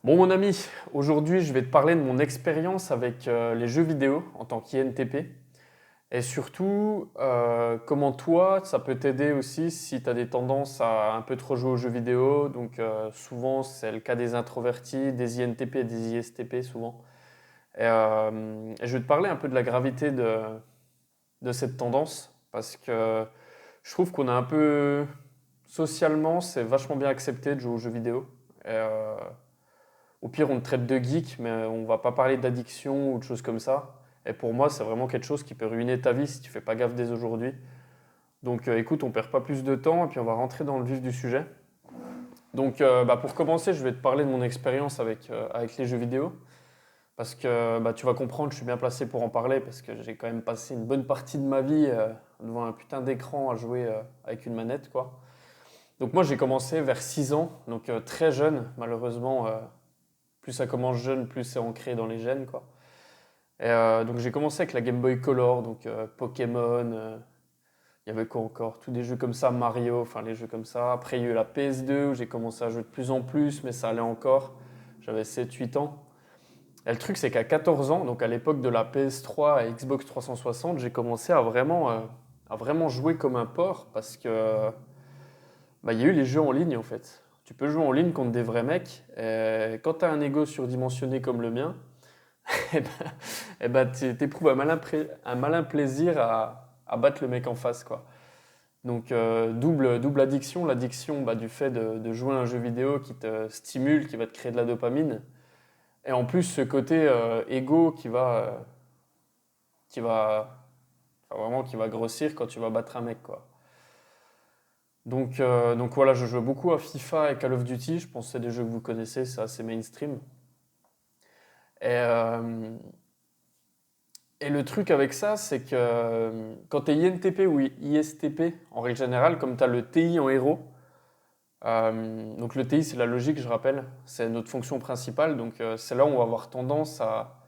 Bon mon ami, aujourd'hui je vais te parler de mon expérience avec les jeux vidéo en tant qu'INTP et surtout comment toi ça peut t'aider aussi si tu as des tendances à un peu trop jouer aux jeux vidéo. Donc souvent c'est le cas des introvertis, des INTP et des ISTP souvent. Et je vais te parler un peu de la gravité de cette tendance parce que je trouve qu'on a un peu socialement c'est vachement bien accepté de jouer aux jeux vidéo. Et, au pire, on te traite de geek, mais on va pas parler d'addiction ou de choses comme ça. Et pour moi, c'est vraiment quelque chose qui peut ruiner ta vie si tu fais pas gaffe dès aujourd'hui. Donc écoute, on perd pas plus de temps et puis on va rentrer dans le vif du sujet. Donc pour commencer, je vais te parler de mon expérience avec les jeux vidéo. Parce que tu vas comprendre, je suis bien placé pour en parler parce que j'ai quand même passé une bonne partie de ma vie devant un putain d'écran à jouer avec une manette, quoi. Donc moi, j'ai commencé vers 6 ans, donc très jeune, malheureusement. Plus ça commence jeune, plus c'est ancré dans les gènes, quoi. Donc j'ai commencé avec la Game Boy Color, donc Pokémon, il y avait quoi encore? Tous des jeux comme ça, Mario, enfin les jeux comme ça. Après il y a eu la PS2 où j'ai commencé à jouer de plus en plus, mais ça allait encore. J'avais 7 8 ans. Et le truc c'est qu'à 14 ans, donc à l'époque de la PS3 et Xbox 360, j'ai commencé à vraiment jouer comme un porc parce que il y a eu les jeux en ligne en fait. Tu peux jouer en ligne contre des vrais mecs. Et quand tu as un ego surdimensionné comme le mien, eh ben, tu éprouves un malin plaisir à battre le mec en face, quoi. Donc, double addiction. L'addiction du fait de jouer à un jeu vidéo qui te stimule, qui va te créer de la dopamine. Et en plus, ce côté égo qui va grossir quand tu vas battre un mec, quoi. Donc voilà, je joue beaucoup à FIFA et Call of Duty. Je pense que c'est des jeux que vous connaissez, c'est assez mainstream. Et, euh, Et le truc avec ça, c'est que quand tu es INTP ou ISTP, en règle générale, comme tu as le TI en héros, donc le TI c'est la logique, je rappelle, c'est notre fonction principale, donc c'est là où on va avoir tendance à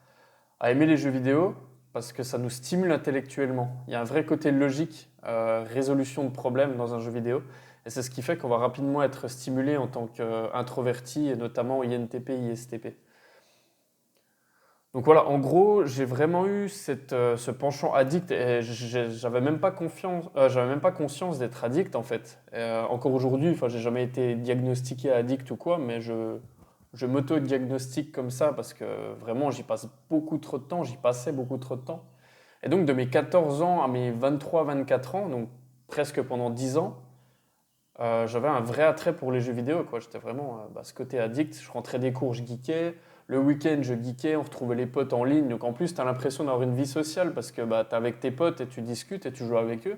aimer les jeux vidéo parce que ça nous stimule intellectuellement. Il y a un vrai côté logique, résolution de problèmes dans un jeu vidéo, et c'est ce qui fait qu'on va rapidement être stimulé en tant qu'introverti, et notamment INTP, ISTP. Donc voilà, en gros, j'ai vraiment eu ce penchant addict et j'avais même pas conscience d'être addict en fait. Encore aujourd'hui, enfin, j'ai jamais été diagnostiqué addict ou quoi, mais je m'auto-diagnostique comme ça parce que vraiment, j'y passe beaucoup trop de temps, j'y passais beaucoup trop de temps. Et donc, de mes 14 ans à mes 23 24 ans, donc presque pendant 10 ans, j'avais un vrai attrait pour les jeux vidéo, quoi. J'étais vraiment ce côté addict. Je rentrais des cours, je geekais. Le week-end, je geekais. On retrouvait les potes en ligne. Donc en plus, tu as l'impression d'avoir une vie sociale parce que tu es avec tes potes et tu discutes et tu joues avec eux.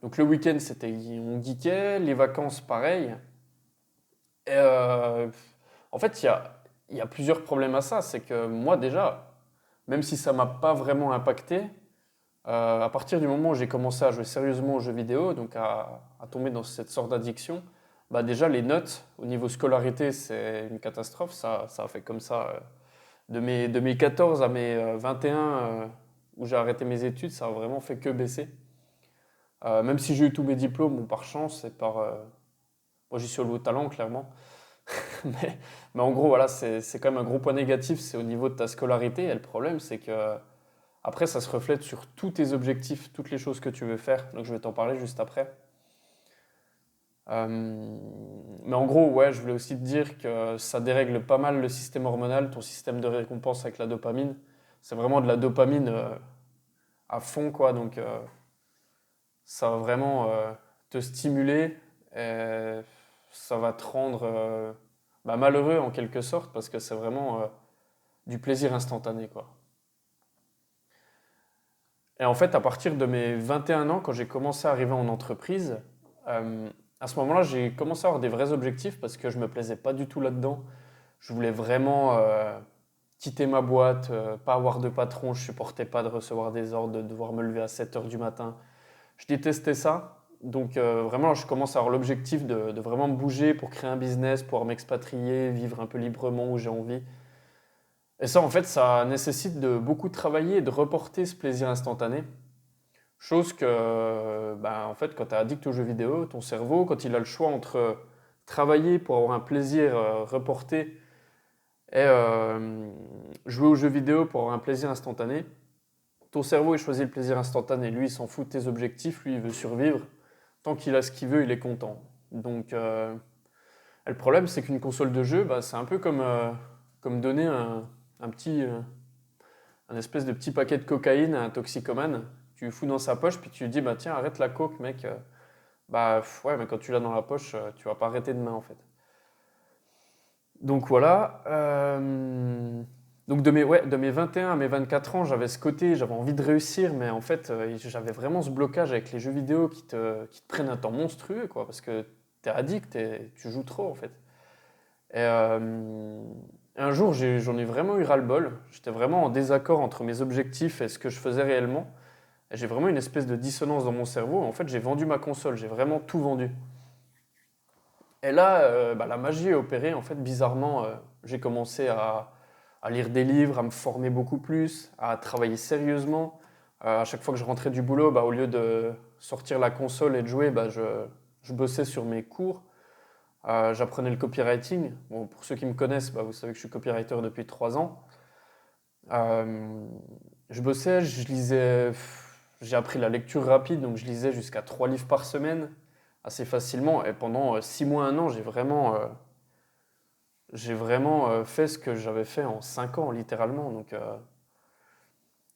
Donc le week-end, on geekait. Les vacances, pareil. Et en fait, il y a plusieurs problèmes à ça. C'est que moi, déjà, même si ça m'a pas vraiment impacté, à partir du moment où j'ai commencé à jouer sérieusement aux jeux vidéo, donc à tomber dans cette sorte d'addiction, déjà les notes au niveau scolarité, c'est une catastrophe. Ça a fait comme ça. De mes 14 à mes 21, où j'ai arrêté mes études, ça a vraiment fait que baisser. Même si j'ai eu tous mes diplômes, bon, par chance et moi j'y suis allé au talent, clairement. mais en gros, voilà, c'est quand même un gros point négatif, c'est au niveau de ta scolarité. Et le problème, c'est que après, ça se reflète sur tous tes objectifs, toutes les choses que tu veux faire. Donc, je vais t'en parler juste après. Mais en gros, ouais, je voulais aussi te dire que ça dérègle pas mal le système hormonal, ton système de récompense avec la dopamine. C'est vraiment de la dopamine à fond, quoi. Donc, ça va vraiment te stimuler et ça va te rendre malheureux en quelque sorte parce que c'est vraiment du plaisir instantané, quoi. Et en fait, à partir de mes 21 ans, quand j'ai commencé à arriver en entreprise, euh, à ce moment-là, j'ai commencé à avoir des vrais objectifs parce que je me plaisais pas du tout là-dedans. Je voulais vraiment quitter ma boîte, pas avoir de patron, je supportais pas de recevoir des ordres, de devoir me lever à 7 heures du matin. Je détestais ça. Donc vraiment, je commence à avoir l'objectif de vraiment me bouger pour créer un business, pouvoir m'expatrier, vivre un peu librement où j'ai envie. Et ça, en fait, ça nécessite de beaucoup travailler et de reporter ce plaisir instantané. Chose que, en fait, quand tu es addict aux jeux vidéo, ton cerveau, quand il a le choix entre travailler pour avoir un plaisir reporté Et jouer aux jeux vidéo pour avoir un plaisir instantané, ton cerveau il choisit le plaisir instantané. Lui, il s'en fout de tes objectifs, lui, il veut survivre. Tant qu'il a ce qu'il veut, il est content. Donc, le problème, c'est qu'une console de jeu, bah, c'est un peu comme donner un espèce de petit paquet de cocaïne à un toxicomane. Tu le fous dans sa poche, puis tu lui dis, bah tiens, arrête la coke, mec. Ouais, mais quand tu l'as dans la poche, tu vas pas arrêter demain, en fait. Donc voilà. Donc de mes 21 à mes 24 ans, j'avais ce côté, j'avais envie de réussir, mais en fait, j'avais vraiment ce blocage avec les jeux vidéo qui te prennent un temps monstrueux, quoi, parce que t'es addict, tu joues trop, en fait. Et un jour, j'en ai vraiment eu ras-le-bol. J'étais vraiment en désaccord entre mes objectifs et ce que je faisais réellement. Et j'ai vraiment une espèce de dissonance dans mon cerveau. En fait, j'ai vendu ma console, j'ai vraiment tout vendu. Et là, la magie est opérée. En fait, bizarrement, j'ai commencé à lire des livres, à me former beaucoup plus, à travailler sérieusement. À chaque fois que je rentrais du boulot, au lieu de sortir la console et de jouer, je bossais sur mes cours. J'apprenais le copywriting. Bon, pour ceux qui me connaissent, vous savez que je suis copywriter depuis 3 ans. Euh, je bossais, je lisais, j'ai appris la lecture rapide, donc je lisais jusqu'à 3 livres par semaine, assez facilement. Et pendant 6 mois, 1 an, j'ai vraiment fait ce que j'avais fait en 5 ans, littéralement. Donc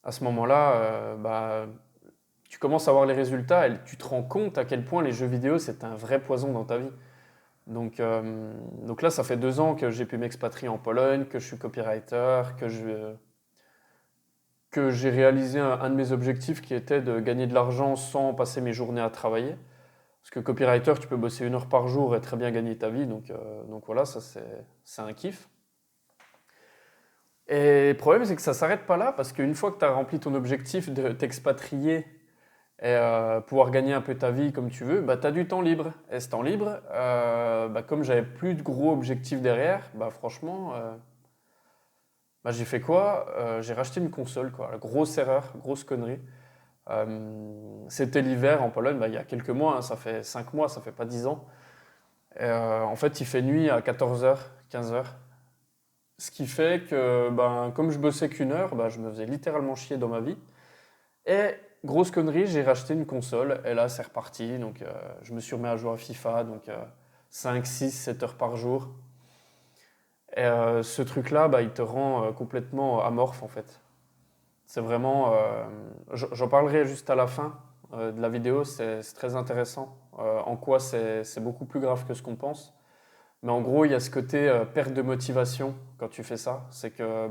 à ce moment-là, tu commences à voir les résultats et tu te rends compte à quel point les jeux vidéo, c'est un vrai poison dans ta vie. Donc là, ça fait 2 ans que j'ai pu m'expatrier en Pologne, que je suis copywriter, que j'ai réalisé un de mes objectifs qui était de gagner de l'argent sans passer mes journées à travailler. Parce que copywriter, tu peux bosser 1 heure par jour et très bien gagner ta vie. Donc voilà, ça c'est un kiff. Et le problème, c'est que ça ne s'arrête pas là, parce qu'une fois que tu as rempli ton objectif de t'expatrier et pouvoir gagner un peu ta vie comme tu veux, tu as du temps libre. Et ce temps libre, comme j'avais plus de gros objectifs derrière, franchement, j'ai fait quoi? J'ai racheté une console, quoi. Grosse erreur, grosse connerie. C'était l'hiver en Pologne, il y a quelques mois, hein, ça fait 5 mois, ça fait pas 10 ans. Et, en fait, il fait nuit à 14h, 15h. Ce qui fait que, comme je bossais qu'1 heure, je me faisais littéralement chier dans ma vie. Et grosse connerie, j'ai racheté une console et là c'est reparti. Donc je me suis remis à jouer à FIFA, donc 5, 6, 7 heures par jour. Et ce truc-là, il te rend complètement amorphe en fait. C'est vraiment. J'en parlerai juste à la fin de la vidéo, c'est très intéressant. En quoi c'est beaucoup plus grave que ce qu'on pense. Mais en gros, il y a ce côté perte de motivation quand tu fais ça. C'est que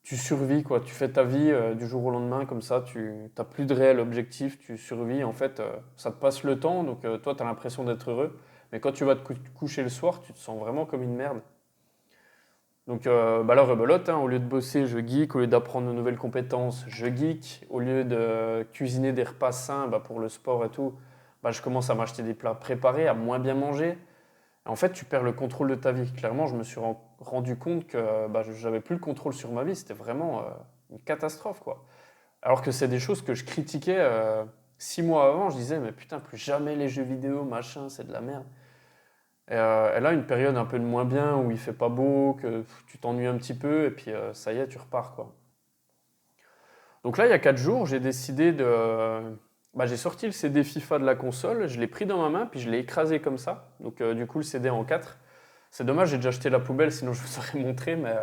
tu survis, quoi. Tu fais ta vie du jour au lendemain comme ça. Tu n'as plus de réel objectif. Tu survis. En fait, ça te passe le temps. Donc toi, tu as l'impression d'être heureux. Mais quand tu vas te coucher le soir, tu te sens vraiment comme une merde. Donc là, rebelote, hein, au lieu de bosser, je geek. Au lieu d'apprendre de nouvelles compétences, je geek. Au lieu de cuisiner des repas sains pour le sport et tout, je commence à m'acheter des plats préparés, à moins bien manger. En fait, tu perds le contrôle de ta vie. Clairement, je me suis rendu compte que je n'avais plus le contrôle sur ma vie. C'était vraiment une catastrophe, quoi. Alors que c'est des choses que je critiquais 6 mois avant. Je disais, mais putain, plus jamais les jeux vidéo, machin, c'est de la merde. Et là, une période un peu de moins bien où il fait pas beau, que tu t'ennuies un petit peu, et puis ça y est, tu repars, quoi. Donc là, il y a 4 jours, j'ai décidé de. J'ai sorti le CD FIFA de la console, je l'ai pris dans ma main, puis je l'ai écrasé comme ça. Donc du coup, le CD en 4. C'est dommage, j'ai déjà acheté la poubelle, sinon je vous aurais montré. Mais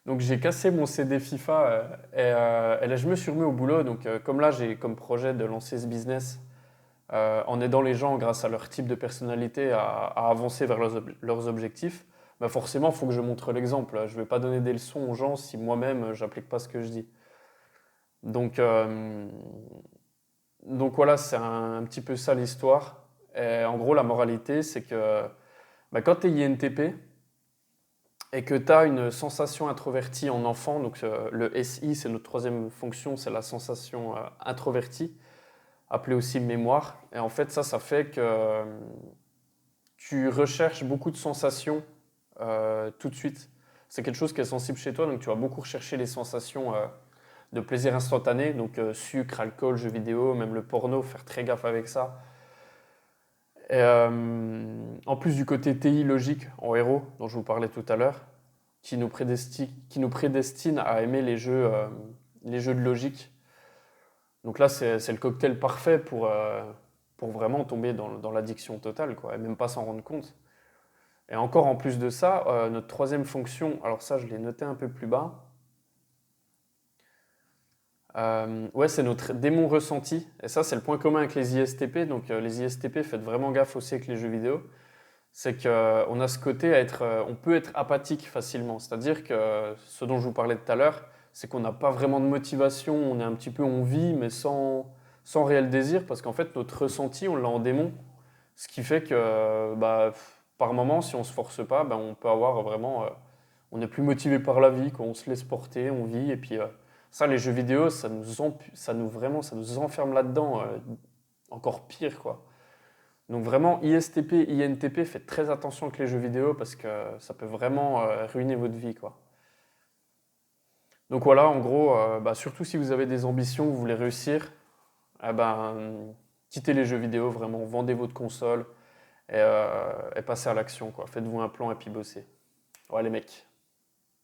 donc j'ai cassé mon CD FIFA et là, je me suis remis au boulot. Donc comme là, j'ai comme projet de lancer ce business en aidant les gens grâce à leur type de personnalité à avancer vers leurs objectifs. Forcément, il faut que je montre l'exemple. Je ne vais pas donner des leçons aux gens si moi-même, je n'applique pas ce que je dis. Donc, donc voilà, c'est un petit peu ça l'histoire. Et en gros, la moralité, c'est que quand tu es INTP et que tu as une sensation introvertie en enfant, donc le SI, c'est notre troisième fonction, c'est la sensation introvertie, appelée aussi mémoire. Et en fait, ça fait que tu recherches beaucoup de sensations tout de suite. C'est quelque chose qui est sensible chez toi, donc tu vas beaucoup rechercher les sensations de plaisir instantané, donc sucre, alcool, jeux vidéo, même le porno, faire très gaffe avec ça. Et, en plus du côté TI logique en héros dont je vous parlais tout à l'heure, qui nous prédestine à aimer les jeux de logique. Donc là, c'est le cocktail parfait pour vraiment tomber dans l'addiction totale, quoi, et même pas s'en rendre compte. Et encore en plus de ça, notre troisième fonction, alors ça je l'ai noté un peu plus bas, ouais, c'est notre démon ressenti. Et ça, c'est le point commun avec les ISTP. Donc les ISTP, faites vraiment gaffe aussi avec les jeux vidéo. C'est qu'on a ce côté à être, on peut être apathique facilement. C'est-à-dire que ce dont je vous parlais tout à l'heure, c'est qu'on n'a pas vraiment de motivation, on est un petit peu, on vit, mais sans réel désir, parce qu'en fait, notre ressenti, on l'a en démon. Ce qui fait que, bah, par moment, si on se force pas, bah, on peut avoir vraiment, on est plus motivé par la vie, qu'on se laisse porter, on vit, et puis ça, les jeux vidéo, ça nous enferme là-dedans, encore pire, quoi. Donc vraiment, ISTP, INTP, faites très attention avec les jeux vidéo parce que ça peut vraiment ruiner votre vie, quoi. Donc voilà, en gros, bah, surtout si vous avez des ambitions, vous voulez réussir, eh ben, quittez les jeux vidéo, vraiment, vendez votre console et passez à l'action, quoi. Faites-vous un plan et puis bossez. Ouais, les mecs.